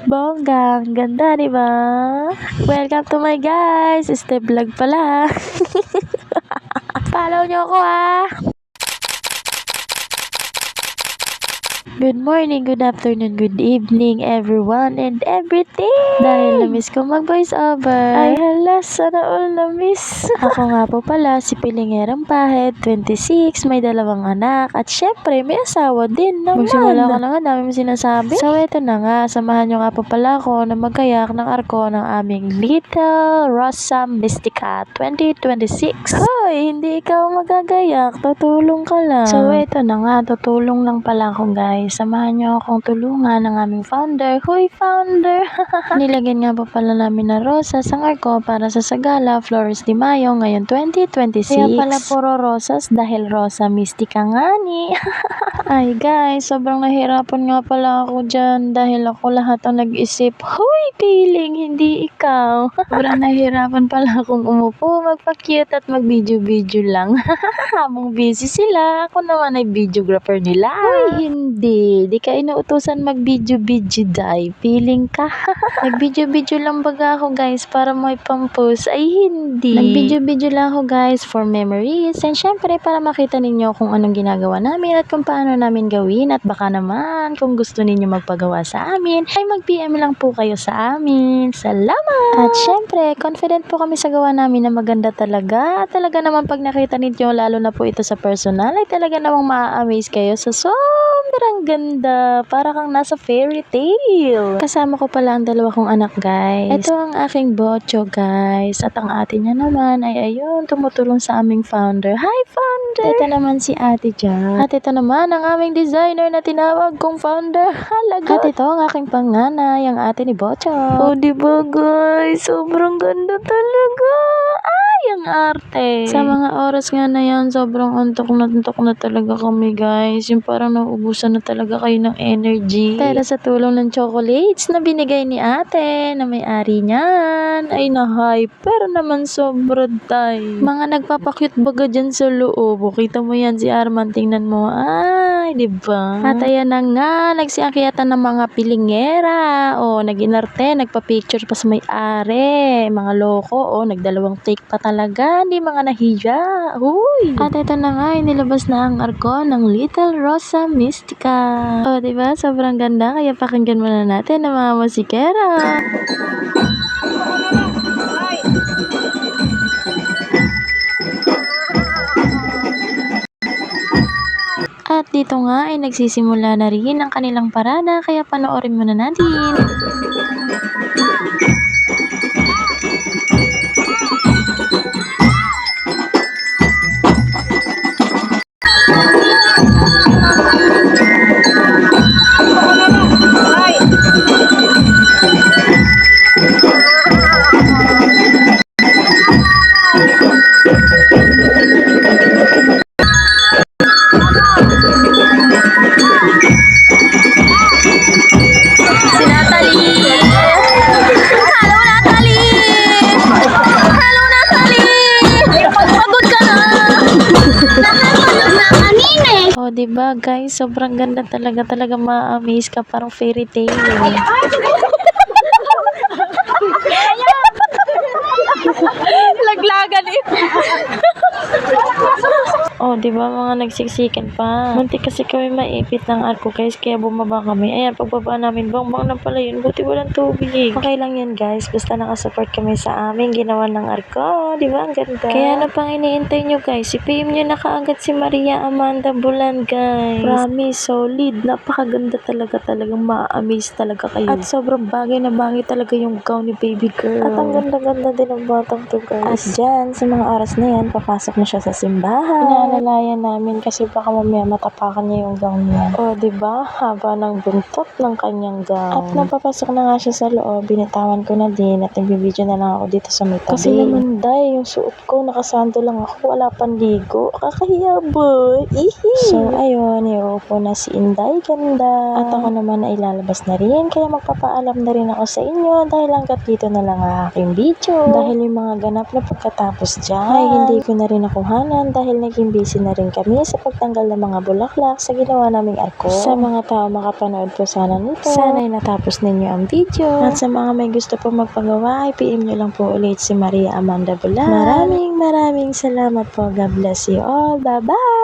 Bongga, ang ganda, di ba? Welcome to my guys! Step vlog pala. Follow nyo ako Good morning, good afternoon, good evening, everyone and everything! Dahil na-miss ko mag-voice over. Ay hala, sana all na-miss. Ako nga po pala, si Pilingerang Pahid, 26, may 2 anak, at syempre, may asawa din naman. Magsimula ko na nga, dami mo sinasabi. So, eto na nga, samahan nyo nga po pala ako na magkayak ng arko ng aming Little Rosa Mystica 2026. Hoy, hindi ikaw magagayak, tutulong ka lang. So, eto na nga, tutulong lang pala ako guys. Samahan niyo akong tulungan ng aming founder. Hoy, founder! Nilagyan nga pa pala namin na rosas ang arko para sa Sagala Flores de Mayo ngayon 2026. Kaya pala puro rosas dahil Rosa Mystica nga ni. Ay guys, sobrang nahirapan nga pala ako dyan dahil ako lahat ang nag-isip. Hoy, Piling, hindi ikaw. Sobrang nahirapan pala akong umupo, magpa-cute at mag-video-video lang. Habang busy sila, ako naman ay videographer nila. Hoy, hindi. Di ka inuutusan mag-video-video dai. Feeling ka. Nag-video-video lang baga ako guys para may pampost. Ay hindi. Nag-video-video lang ako guys for memories. And syempre para makita ninyo kung anong ginagawa namin at kung paano namin gawin. At baka naman kung gusto ninyo magpagawa sa amin, ay mag-PM lang po kayo sa amin. Salamat! At syempre, confident po kami sa gawa namin na maganda talaga. At talaga naman pag nakita ninyo, lalo na po ito sa personal, ay talaga namang ma-amaze kayo sa sobrang ganda, para kang nasa fairy tale. Kasama ko pala ang 2 kong anak guys. Ito ang aking bocho guys. At ang ate niya naman ay ayun, tumutulong sa aming founder. Hi founder! Ito naman si ate Jack. At ito naman ang aming designer na tinawag kong founder. Halaga! At ito ang aking panganay, ang ate ni Bocho. Oh diba guys, sobrang ganda talaga. Ay, ang arte. Sa mga oras nga na yan, sobrang antok na talaga kami guys. Yung parang nauubusan na talaga kayo ng energy. Pero sa tulong ng chocolates na binigay ni ate, na may-ari niyan, ay na-hyper naman sobra tay. Mga nagpapakyut baga dyan sa loob. O, kita mo yan si Arman, tingnan mo. Ay, diba? At ayan na nga, nagsiakyatan ng mga pilingera. O, nag-inarte, nagpa-picture pa sa may-ari. Mga loko, o, nagdalawang take pa talaga. Hindi mga nahiya. Huy! At ito na nga, inilabas na ang arko ng Little Rosa Mystica. O, diba? Sobrang ganda. Kaya pakinggan muna natin ang mga musikera. At dito nga ay nagsisimula na rin ang kanilang parada. Kaya panoorin muna natin. Oh, diba guys? Sobrang ganda talaga ma-amaze ka, parang fairy tale. Laglagan eh. Oh, diba mga nagsiksikan pa. Muntik kasi kami maipit ng arko guys, kaya bumaba kami. Ayan, pagbaba namin, bang na pala yun. Buti walang tubig. Okay lang yan guys, basta nakasupport kami sa amin ginawa ng arko. Diba? Ang ganda. Kaya ano pang iniintay nyo guys? I-PM nyo na kaagad si Maria Amanda Bulan guys. Promise, solid. Napakaganda talagang ma-amaze talaga kayo. At sobrang bagay na bagay talaga yung gown ni baby girl. At ang ganda-ganda din ang batang to guys. At dyan, sa mga oras na yan, papasok na siya sa simbahan. Inaalalayan namin kasi baka mamaya matapakan niya yung gown niya. O, diba? Haba ng buntot ng kanyang gown. At napapasok na nga siya sa loob, binitawan ko na din at nagbibideo na lang ako dito sa may tabi. Kasi naman day, yung suot ko, nakasando lang ako, wala panligo. Kakahiya boy. Ihi. So, ayun, iuupo na si Inday ganda. At ako naman ay lalabas na rin, kaya magpapaalam na rin ako sa inyo dahil hanggat dito na lang ang aking video. Dahil yung mga ganap na pagkatapos dyan, ay hindi ko na rin nakuhanan dahil naging busy busy na rin kami sa pagtanggal ng mga bulaklak sa ginawa naming arko. Sa mga tao makapanood po sana nito, sana'y natapos ninyo ang video. At sa mga may gusto po magpagawa, ay PM nyo lang po ulit si Maria Amanda Bulan. Maraming salamat po. God bless you all. Bye-bye!